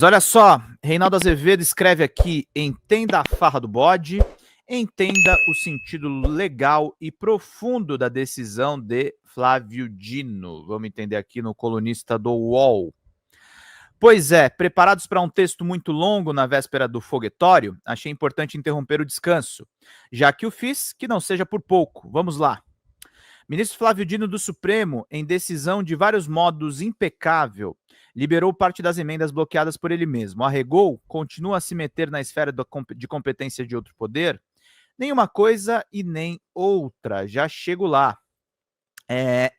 Olha só, Reinaldo Azevedo escreve aqui: entenda a farra do bode, entenda o sentido legal e profundo da decisão de Flávio Dino. Vamos entender aqui no colunista do UOL. Pois é, preparados para um texto muito longo na véspera do foguetório, achei importante interromper o descanso. Já que o fiz, que não seja por pouco. Vamos lá. Ministro Flávio Dino do Supremo, em decisão de vários modos impecável, liberou parte das emendas bloqueadas por ele mesmo. Arregou, continua a se meter na esfera de competência de outro poder? Nenhuma coisa e nem outra. Já chego lá.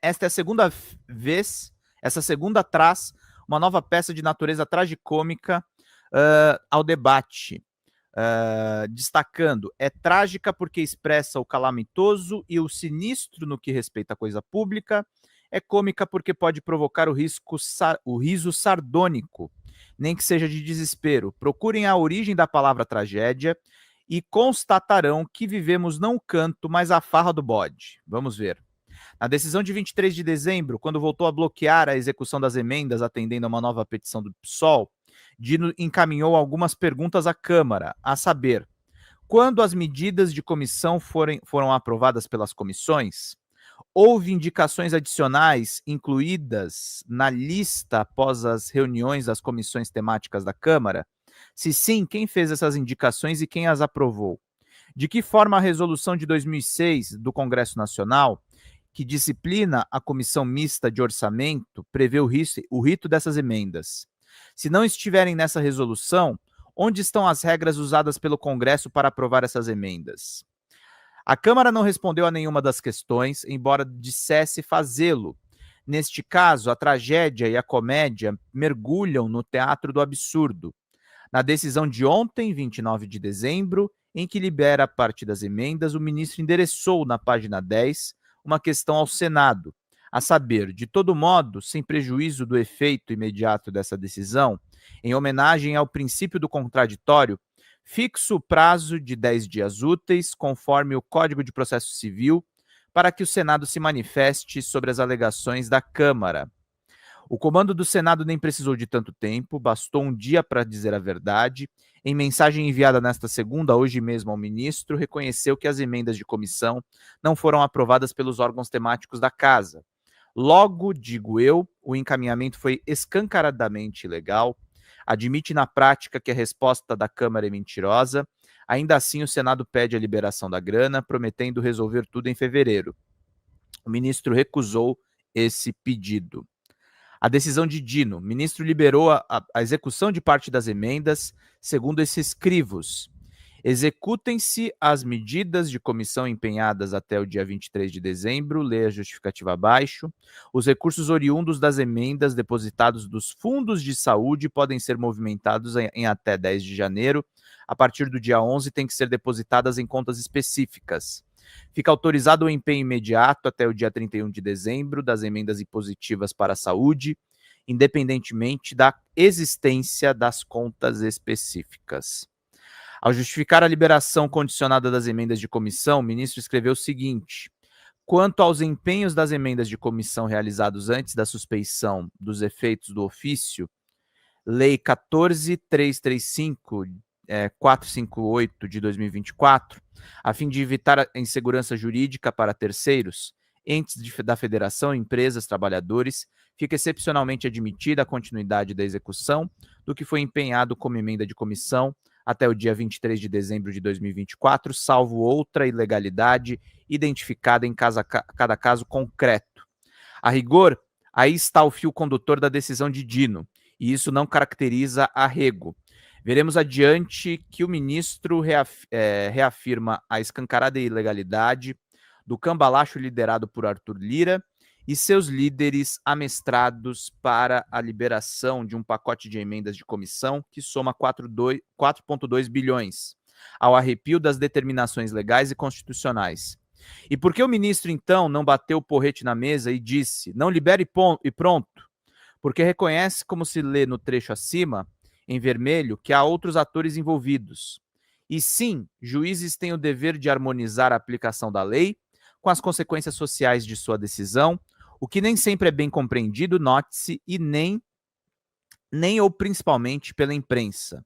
Esta é a segunda vez, essa segunda traz uma nova peça de natureza tragicômica ao debate. Destacando, é trágica porque expressa o calamitoso e o sinistro no que respeita à coisa pública, é cômica porque pode provocar o riso sardônico, nem que seja de desespero. Procurem a origem da palavra tragédia e constatarão que vivemos não o canto, mas a farra do bode. Vamos ver. Na decisão de 23 de dezembro, quando voltou a bloquear a execução das emendas atendendo a uma nova petição do PSOL, Dino encaminhou algumas perguntas à Câmara, a saber, quando as medidas de comissão foram aprovadas pelas comissões, houve indicações adicionais incluídas na lista após as reuniões das comissões temáticas da Câmara? Se sim, quem fez essas indicações e quem as aprovou? De que forma a resolução de 2006 do Congresso Nacional, que disciplina a comissão mista de orçamento, prevê o rito dessas emendas? Se não estiverem nessa resolução, onde estão as regras usadas pelo Congresso para aprovar essas emendas? A Câmara não respondeu a nenhuma das questões, embora dissesse fazê-lo. Neste caso, a tragédia e a comédia mergulham no teatro do absurdo. Na decisão de ontem, 29 de dezembro, em que libera parte das emendas, o ministro endereçou na página 10 uma questão ao Senado, a saber, de todo modo, sem prejuízo do efeito imediato dessa decisão, em homenagem ao princípio do contraditório, fixo o prazo de 10 dias úteis, conforme o Código de Processo Civil, para que o Senado se manifeste sobre as alegações da Câmara. O comando do Senado nem precisou de tanto tempo, bastou um dia para dizer a verdade. Em mensagem enviada nesta segunda, hoje mesmo ao ministro, reconheceu que as emendas de comissão não foram aprovadas pelos órgãos temáticos da Casa. Logo, digo eu, o encaminhamento foi escancaradamente ilegal, admite na prática que a resposta da Câmara é mentirosa, ainda assim o Senado pede a liberação da grana, prometendo resolver tudo em fevereiro. O ministro recusou esse pedido. A decisão de Dino, o ministro liberou a execução de parte das emendas, segundo esses escrivos. Executem-se as medidas de comissão empenhadas até o dia 23 de dezembro, leia a justificativa abaixo. Os recursos oriundos das emendas depositados dos fundos de saúde podem ser movimentados em até 10 de janeiro. A partir do dia 11, tem que ser depositadas em contas específicas. Fica autorizado o empenho imediato até o dia 31 de dezembro das emendas impositivas para a saúde, independentemente da existência das contas específicas. Ao justificar a liberação condicionada das emendas de comissão, o ministro escreveu o seguinte: quanto aos empenhos das emendas de comissão realizados antes da suspeição dos efeitos do ofício, Lei 14.335, 458 de 2024, a fim de evitar a insegurança jurídica para terceiros, entes da federação, empresas, trabalhadores, fica excepcionalmente admitida a continuidade da execução do que foi empenhado como emenda de comissão até o dia 23 de dezembro de 2024, salvo outra ilegalidade identificada em cada caso concreto. A rigor, aí está o fio condutor da decisão de Dino, e isso não caracteriza arrego. Veremos adiante que o ministro reafirma a escancarada ilegalidade do cambalacho liderado por Arthur Lira e seus líderes amestrados para a liberação de um pacote de emendas de comissão que soma 4,2 bilhões, ao arrepio das determinações legais e constitucionais. E por que o ministro, então, não bateu o porrete na mesa e disse, não libere e pronto? Porque reconhece, como se lê no trecho acima, em vermelho, que há outros atores envolvidos. E sim, juízes têm o dever de harmonizar a aplicação da lei com as consequências sociais de sua decisão, o que nem sempre é bem compreendido, note-se, e nem nem ou principalmente pela imprensa.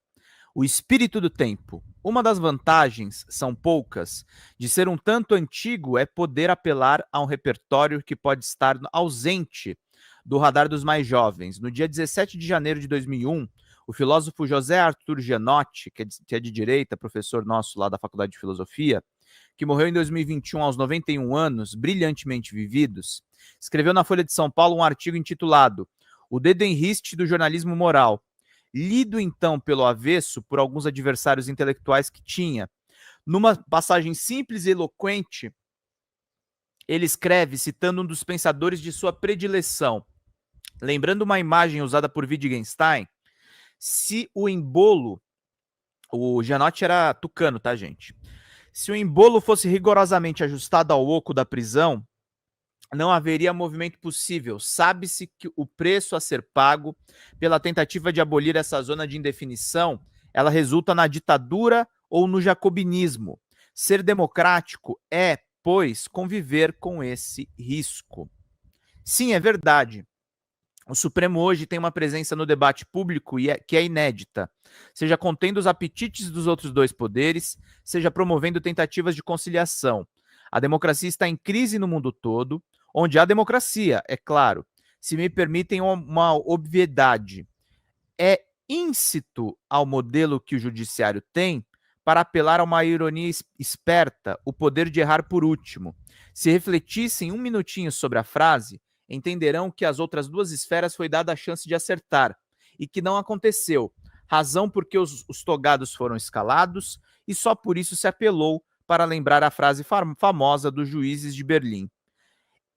O espírito do tempo. Uma das vantagens, são poucas, de ser um tanto antigo é poder apelar a um repertório que pode estar ausente do radar dos mais jovens. No dia 17 de janeiro de 2001, o filósofo José Arthur Gianotti, que é de direita, professor nosso lá da Faculdade de Filosofia, que morreu em 2021 aos 91 anos, brilhantemente vividos, escreveu na Folha de São Paulo um artigo intitulado O Dedo em Riste do Jornalismo Moral, lido então pelo avesso por alguns adversários intelectuais que tinha. Numa passagem simples e eloquente, ele escreve citando um dos pensadores de sua predileção. Lembrando uma imagem usada por Wittgenstein, se o embolo, o Gianotti era tucano, tá, gente? Se o embolo fosse rigorosamente ajustado ao oco da prisão, não haveria movimento possível. Sabe-se que o preço a ser pago pela tentativa de abolir essa zona de indefinição, ela resulta na ditadura ou no jacobinismo. Ser democrático é, pois, conviver com esse risco. Sim, é verdade. O Supremo hoje tem uma presença no debate público que é inédita, seja contendo os apetites dos outros dois poderes, seja promovendo tentativas de conciliação. A democracia está em crise no mundo todo, onde há democracia, é claro. Se me permitem uma obviedade, é íncito ao modelo que o judiciário tem para apelar a uma ironia esperta, o poder de errar por último. Se refletissem um minutinho sobre a frase, entenderão que às outras duas esferas foi dada a chance de acertar, e que não aconteceu, razão porque os togados foram escalados, e só por isso se apelou para lembrar a frase famosa dos juízes de Berlim.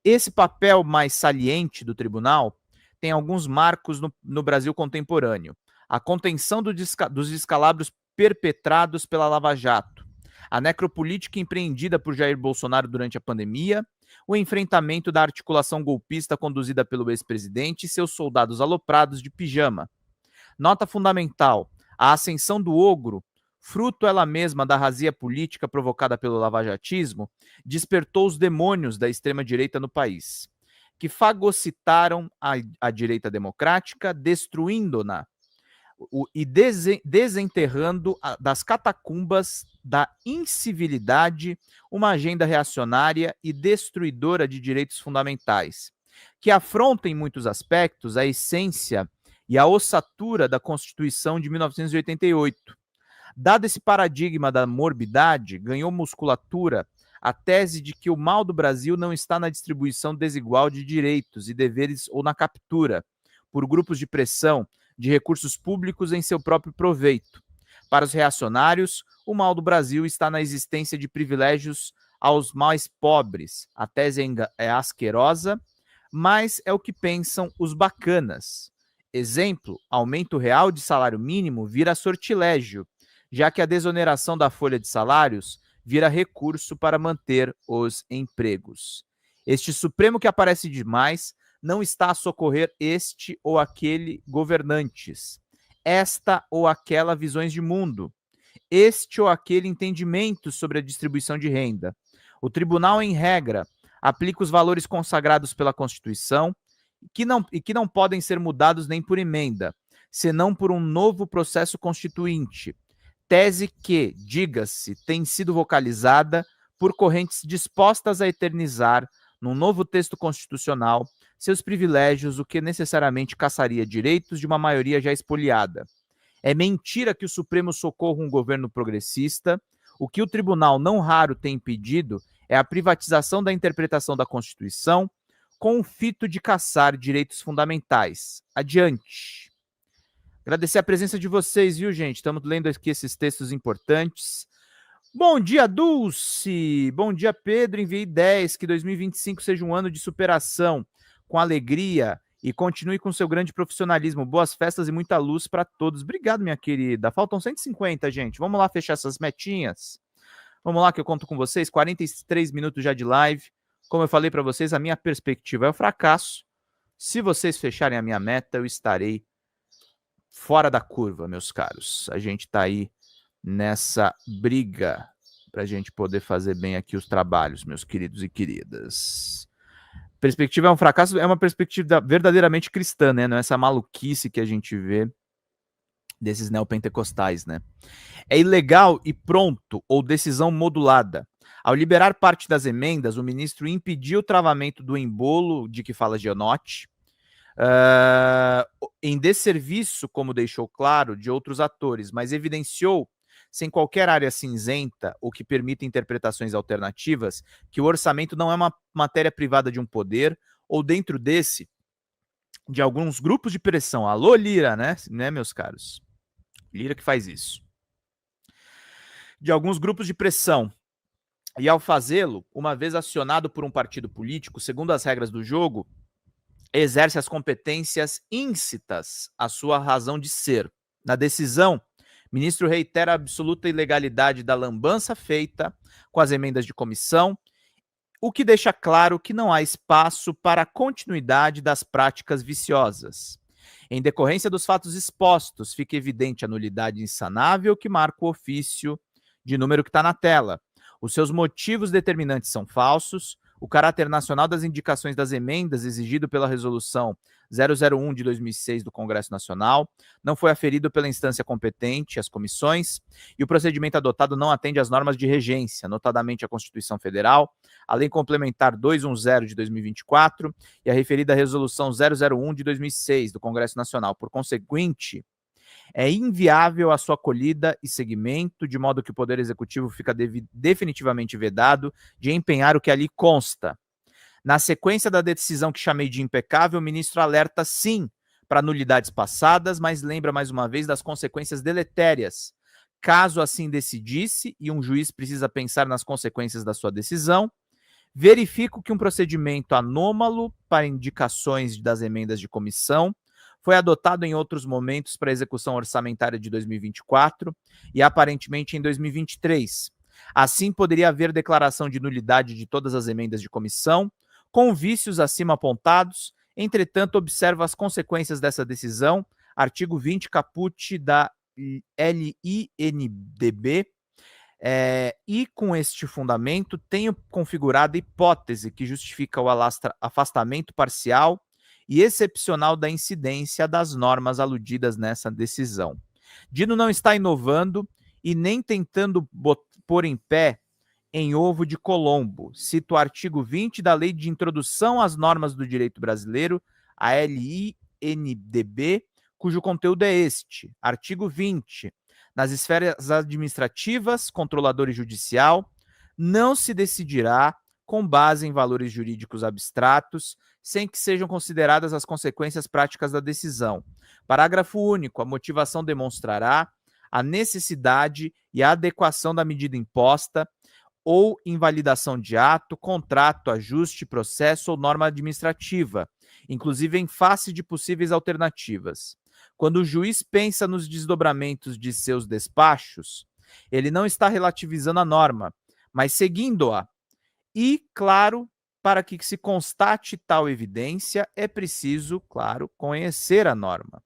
Esse papel mais saliente do tribunal tem alguns marcos no Brasil contemporâneo. A contenção dos descalabros perpetrados pela Lava Jato, a necropolítica empreendida por Jair Bolsonaro durante a pandemia, o enfrentamento da articulação golpista conduzida pelo ex-presidente e seus soldados aloprados de pijama. Nota fundamental: a ascensão do ogro, fruto ela mesma da razia política provocada pelo lavajatismo, despertou os demônios da extrema-direita no país, que fagocitaram a direita democrática, destruindo-na e desenterrando das catacumbas da incivilidade uma agenda reacionária e destruidora de direitos fundamentais, que afronta em muitos aspectos a essência e a ossatura da Constituição de 1988. Dado esse paradigma da morbidade, ganhou musculatura a tese de que o mal do Brasil não está na distribuição desigual de direitos e deveres ou na captura, por grupos de pressão, de recursos públicos em seu próprio proveito. Para os reacionários, o mal do Brasil está na existência de privilégios aos mais pobres. A tese é asquerosa, mas é o que pensam os bacanas. Exemplo, aumento real de salário mínimo vira sortilégio, já que a desoneração da folha de salários vira recurso para manter os empregos. Este Supremo que aparece demais não está a socorrer este ou aquele governantes, esta ou aquela visões de mundo, este ou aquele entendimento sobre a distribuição de renda. O tribunal, em regra, aplica os valores consagrados pela Constituição e que não podem ser mudados nem por emenda, senão por um novo processo constituinte, tese que, diga-se, tem sido vocalizada por correntes dispostas a eternizar, num novo texto constitucional, seus privilégios, o que necessariamente caçaria direitos de uma maioria já espoliada. É mentira que o Supremo socorra um governo progressista. O que o tribunal não raro tem impedido é a privatização da interpretação da Constituição com o fito de caçar direitos fundamentais. Adiante. Agradecer a presença de vocês, viu, gente? Estamos lendo aqui esses textos importantes. Bom dia, Dulce! Bom dia, Pedro. Enviei 10. Que 2025 seja um ano de superação, com alegria, e continue com seu grande profissionalismo. Boas festas e muita luz para todos. Obrigado, minha querida. Faltam 150, gente. Vamos lá fechar essas metinhas? Vamos lá que eu conto com vocês. 43 minutos já de live. Como eu falei para vocês, a minha perspectiva é o fracasso. Se vocês fecharem a minha meta, eu estarei fora da curva, meus caros. A gente está aí nessa briga para a gente poder fazer bem aqui os trabalhos, meus queridos e queridas. Perspectiva é um fracasso, é uma perspectiva verdadeiramente cristã, né? Não é essa maluquice que a gente vê desses neopentecostais, né? É ilegal e pronto, ou decisão modulada. Ao liberar parte das emendas, o ministro impediu o travamento do embolo de que fala Gianotti, em desserviço, como deixou claro, de outros atores, mas evidenciou, sem qualquer área cinzenta, o que permite interpretações alternativas, que o orçamento não é uma matéria privada de um poder, ou dentro desse, de alguns grupos de pressão. Alô, Lira, né, meus caros? Lira que faz isso. De alguns grupos de pressão. E ao fazê-lo, uma vez acionado por um partido político, segundo as regras do jogo, exerce as competências íncitas à sua razão de ser. Na decisão, o ministro reitera a absoluta ilegalidade da lambança feita com as emendas de comissão, o que deixa claro que não há espaço para a continuidade das práticas viciosas. Em decorrência dos fatos expostos, fica evidente a nulidade insanável que marca o ofício de número que está na tela. Os seus motivos determinantes são falsos, o caráter nacional das indicações das emendas exigido pela Resolução 001 de 2006 do Congresso Nacional não foi aferido pela instância competente, as comissões, e o procedimento adotado não atende às normas de regência, notadamente a Constituição Federal, a Lei Complementar 210 de 2024 e a referida Resolução 001 de 2006 do Congresso Nacional. Por conseguinte, é inviável a sua acolhida e seguimento, de modo que o Poder Executivo fica definitivamente vedado de empenhar o que ali consta. Na sequência da decisão que chamei de impecável, o ministro alerta sim para nulidades passadas, mas lembra mais uma vez das consequências deletérias. Caso assim decidisse, e um juiz precisa pensar nas consequências da sua decisão, verifico que um procedimento anômalo para indicações das emendas de comissão foi adotado em outros momentos para a execução orçamentária de 2024 e aparentemente em 2023. Assim, poderia haver declaração de nulidade de todas as emendas de comissão, com vícios acima apontados. Entretanto, observa as consequências dessa decisão, artigo 20, caput da LINDB, e com este fundamento, tenho configurado a hipótese que justifica o afastamento parcial e excepcional da incidência das normas aludidas nessa decisão. Dino não está inovando e nem tentando pôr em pé em ovo de Colombo. Cito o artigo 20 da Lei de Introdução às Normas do Direito Brasileiro, a LINDB, cujo conteúdo é este. Artigo 20. Nas esferas administrativas, controlador e judicial, não se decidirá com base em valores jurídicos abstratos, sem que sejam consideradas as consequências práticas da decisão. Parágrafo único. A motivação demonstrará a necessidade e a adequação da medida imposta ou invalidação de ato, contrato, ajuste, processo ou norma administrativa, inclusive em face de possíveis alternativas. Quando o juiz pensa nos desdobramentos de seus despachos, ele não está relativizando a norma, mas seguindo-a. E, claro, para que se constate tal evidência, é preciso, claro, conhecer a norma.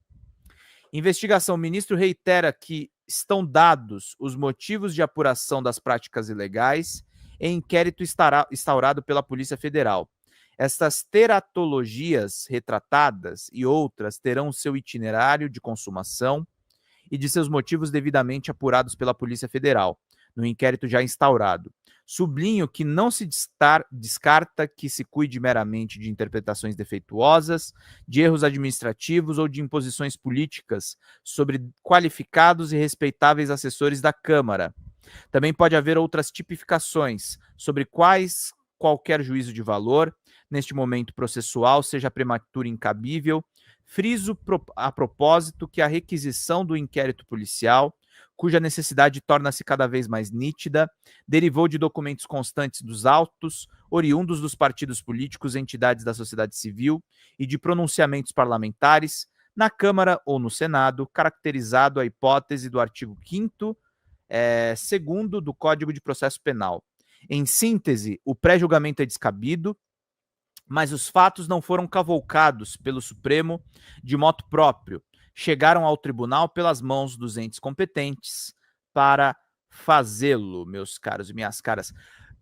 Investigação. O ministro reitera que estão dados os motivos de apuração das práticas ilegais em inquérito instaurado pela Polícia Federal. Estas teratologias retratadas e outras terão seu itinerário de consumação e de seus motivos devidamente apurados pela Polícia Federal, no inquérito já instaurado. Sublinho que não se descarta que se cuide meramente de interpretações defeituosas, de erros administrativos ou de imposições políticas sobre qualificados e respeitáveis assessores da Câmara. Também pode haver outras tipificações sobre quais qualquer juízo de valor, neste momento processual, seja prematuro e incabível. Friso a propósito que a requisição do inquérito policial, cuja necessidade torna-se cada vez mais nítida, derivou de documentos constantes dos autos, oriundos dos partidos políticos e entidades da sociedade civil e de pronunciamentos parlamentares, na Câmara ou no Senado, caracterizado a hipótese do artigo 5º, segundo do Código de Processo Penal. Em síntese, o pré-julgamento é descabido, mas os fatos não foram cavalcados pelo Supremo de motu próprio. Chegaram ao tribunal pelas mãos dos entes competentes para fazê-lo, meus caros e minhas caras.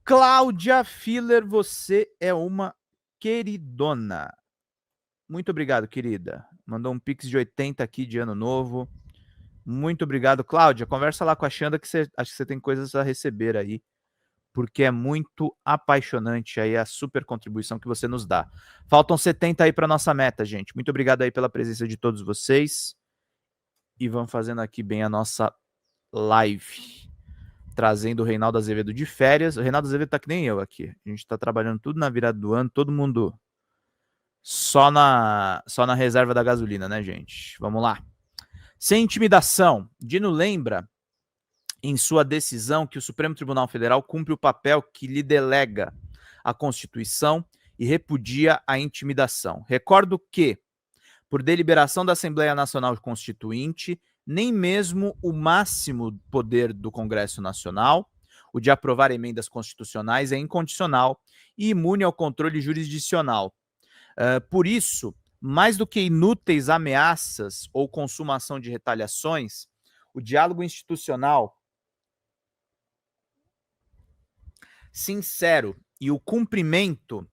Cláudia Filler, você é uma queridona. Muito obrigado, querida. Mandou um pix de 80 aqui de ano novo. Muito obrigado, Cláudia. Conversa lá com a Xanda que acho que você tem coisas a receber aí, porque é muito apaixonante aí a super contribuição que você nos dá. Faltam 70 aí para nossa meta, gente. Muito obrigado aí pela presença de todos vocês. E vamos fazendo aqui bem a nossa live, trazendo o Reinaldo Azevedo de férias. O Reinaldo Azevedo tá que nem eu aqui. A gente tá trabalhando tudo na virada do ano, todo mundo só na reserva da gasolina, né, gente? Vamos lá. Sem intimidação, Dino lembra em sua decisão que o Supremo Tribunal Federal cumpre o papel que lhe delega a Constituição e repudia a intimidação. Recordo que, por deliberação da Assembleia Nacional Constituinte, nem mesmo o máximo poder do Congresso Nacional, o de aprovar emendas constitucionais, é incondicional e imune ao controle jurisdicional. Por isso, mais do que inúteis ameaças ou consumação de retaliações, o diálogo institucional sincero e o cumprimento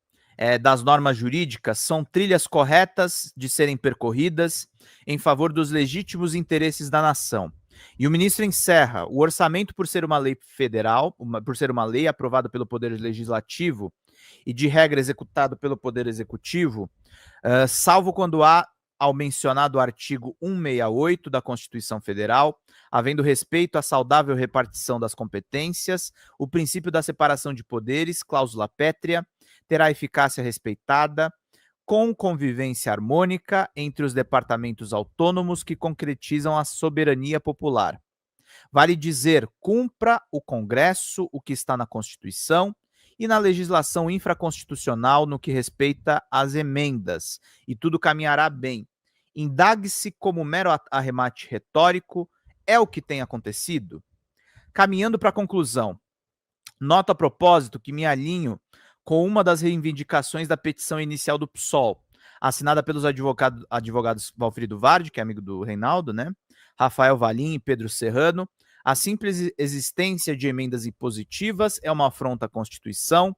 das normas jurídicas são trilhas corretas de serem percorridas em favor dos legítimos interesses da nação. E o ministro encerra: o orçamento, por ser uma lei federal, por ser uma lei aprovada pelo Poder Legislativo e de regra executado pelo Poder Executivo, salvo quando há ao mencionado artigo 168 da Constituição Federal, havendo respeito à saudável repartição das competências, o princípio da separação de poderes, cláusula pétrea, terá eficácia respeitada, com convivência harmônica entre os departamentos autônomos que concretizam a soberania popular. Vale dizer, cumpra o Congresso o que está na Constituição e na legislação infraconstitucional no que respeita às emendas, e tudo caminhará bem. Indague-se como mero arremate retórico, é o que tem acontecido? Caminhando para a conclusão, noto a propósito que me alinho com uma das reivindicações da petição inicial do PSOL, assinada pelos advogados Valfrido Vardi, que é amigo do Reinaldo, né? Rafael Valim e Pedro Serrano. A simples existência de emendas impositivas é uma afronta à Constituição,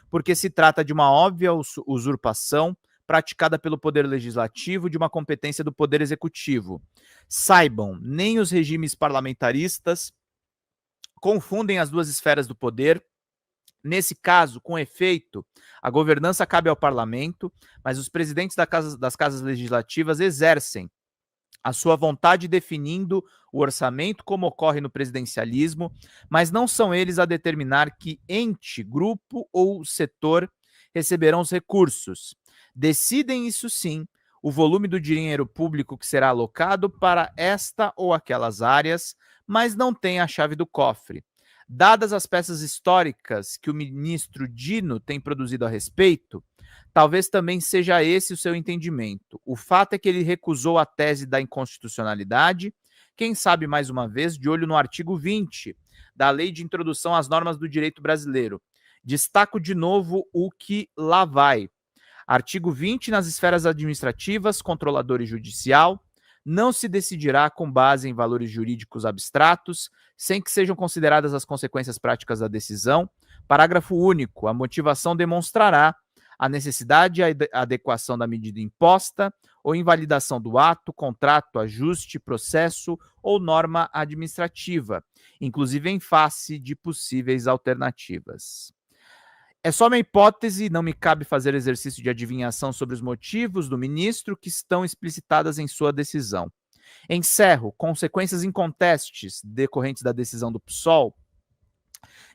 porque se trata de uma óbvia usurpação praticada pelo Poder Legislativo de uma competência do Poder Executivo. Saibam, nem os regimes parlamentaristas confundem as duas esferas do poder. Nesse caso, com efeito, a governança cabe ao parlamento, mas os presidentes das casas legislativas exercem a sua vontade definindo o orçamento, como ocorre no presidencialismo, mas não são eles a determinar que ente, grupo ou setor receberão os recursos. Decidem, isso sim, o volume do dinheiro público que será alocado para esta ou aquelas áreas, mas não têm a chave do cofre. Dadas as peças históricas que o ministro Dino tem produzido a respeito, talvez também seja esse o seu entendimento. O fato é que ele recusou a tese da inconstitucionalidade, quem sabe mais uma vez, de olho no artigo 20 da Lei de Introdução às Normas do Direito Brasileiro. Destaco de novo o que lá vai. Artigo 20, nas esferas administrativas, controlador e judicial, não se decidirá com base em valores jurídicos abstratos, sem que sejam consideradas as consequências práticas da decisão. Parágrafo único. A motivação demonstrará a necessidade e a adequação da medida imposta ou invalidação do ato, contrato, ajuste, processo ou norma administrativa, inclusive em face de possíveis alternativas. É só uma hipótese e não me cabe fazer exercício de adivinhação sobre os motivos do ministro que estão explicitadas em sua decisão. Encerro. Consequências incontestes decorrentes da decisão do PSOL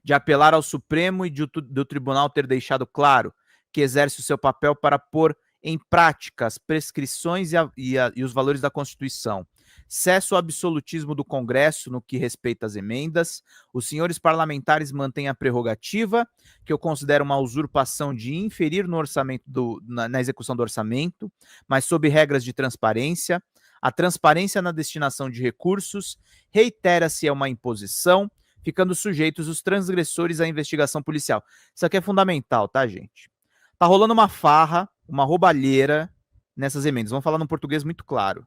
de apelar ao Supremo e do Tribunal ter deixado claro que exerce o seu papel para pôr em prática as prescrições e os valores da Constituição. Cessa o absolutismo do Congresso no que respeita às emendas. Os senhores parlamentares mantêm a prerrogativa, que eu considero uma usurpação, de inferir no orçamento na execução do orçamento, mas sob regras de transparência. A transparência na destinação de recursos reitera-se é uma imposição, ficando sujeitos os transgressores à investigação policial. Isso aqui é fundamental, tá, gente? Tá rolando uma farra, uma roubalheira nessas emendas. Vamos falar num português muito claro.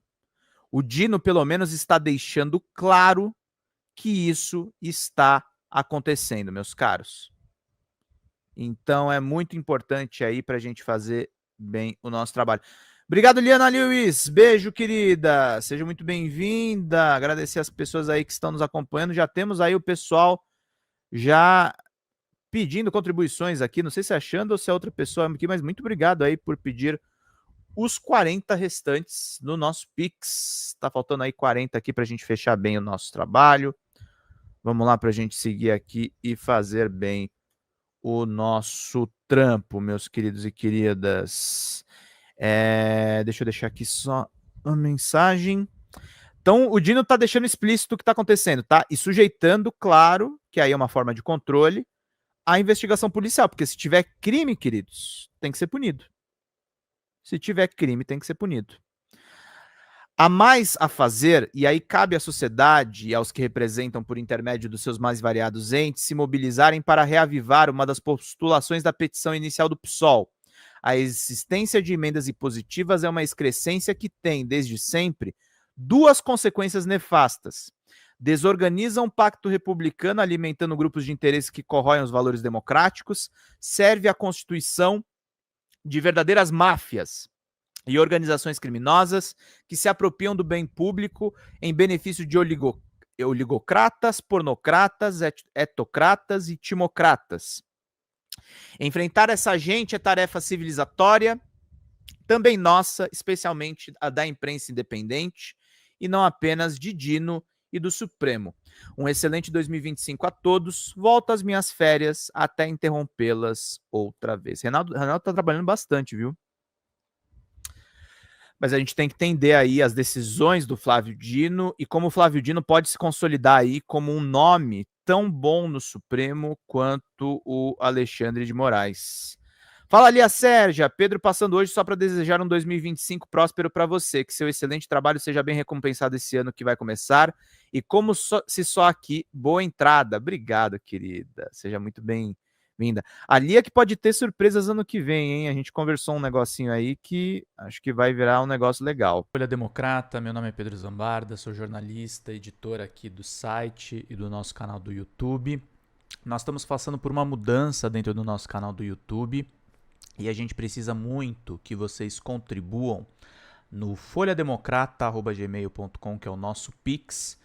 O Dino, pelo menos, está deixando claro que isso está acontecendo, meus caros. Então é muito importante aí para a gente fazer bem o nosso trabalho. Obrigado, Liana Lewis. Beijo, querida. Seja muito bem-vinda. Agradecer as pessoas aí que estão nos acompanhando. Já temos aí o pessoal já pedindo contribuições aqui. Não sei se é a Xanda ou se é outra pessoa aqui, mas muito obrigado aí por pedir os 40 restantes no nosso Pix. Tá faltando aí 40 aqui para a gente fechar bem o nosso trabalho. Vamos lá para a gente seguir aqui e fazer bem o nosso trampo, meus queridos e queridas. Deixa eu deixar aqui só a mensagem. Então, o Dino tá deixando explícito o que tá acontecendo, tá? E sujeitando, claro, que aí é uma forma de controle, a investigação policial, porque se tiver crime, queridos, tem que ser punido. Se tiver crime, tem que ser punido. Há mais a fazer, e aí cabe à sociedade e aos que representam por intermédio dos seus mais variados entes se mobilizarem para reavivar uma das postulações da petição inicial do PSOL. A existência de emendas impositivas é uma excrescência que tem, desde sempre, duas consequências nefastas. Desorganizam o pacto republicano, alimentando grupos de interesse que corroem os valores democráticos, serve à constituição de verdadeiras máfias e organizações criminosas que se apropriam do bem público em benefício de oligocratas, pornocratas, etocratas e timocratas. Enfrentar essa gente é tarefa civilizatória, também nossa, especialmente a da imprensa independente, e não apenas de Dino e do Supremo. Um excelente 2025 a todos. Volto às minhas férias até interrompê-las outra vez. Reinaldo tá trabalhando bastante, viu? Mas a gente tem que entender aí as decisões do Flávio Dino e como o Flávio Dino pode se consolidar aí como um nome tão bom no Supremo quanto o Alexandre de Moraes. Fala ali a Sérgia, Pedro passando hoje só para desejar um 2025 próspero para você, que seu excelente trabalho seja bem recompensado esse ano que vai começar e como se só aqui, boa entrada. Obrigado, querida. Seja muito bem-vinda. A Lia que pode ter surpresas ano que vem, hein? A gente conversou um negocinho aí que acho que vai virar um negócio legal. Folha Democrata, meu nome é Pedro Zambarda, sou jornalista, editor aqui do site e do nosso canal do YouTube. Nós estamos passando por uma mudança dentro do nosso canal do YouTube e a gente precisa muito que vocês contribuam no folhademocrata@gmail.com, que é o nosso Pix,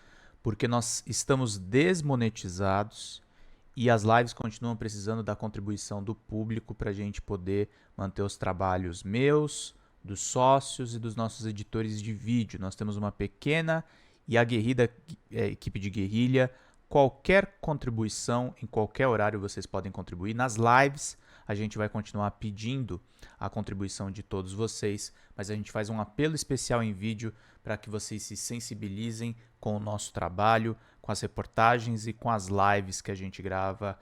porque nós estamos desmonetizados e as lives continuam precisando da contribuição do público para a gente poder manter os trabalhos meus, dos sócios e dos nossos editores de vídeo. Nós temos uma pequena e aguerrida equipe de guerrilha. Qualquer contribuição, em qualquer horário vocês podem contribuir. Nas lives a gente vai continuar pedindo a contribuição de todos vocês, mas a gente faz um apelo especial em vídeo para que vocês se sensibilizem com o nosso trabalho, com as reportagens e com as lives que a gente grava.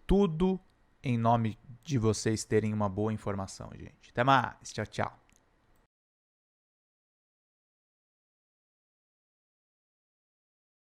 Tudo em nome de vocês terem uma boa informação, gente. Até mais. Tchau, tchau.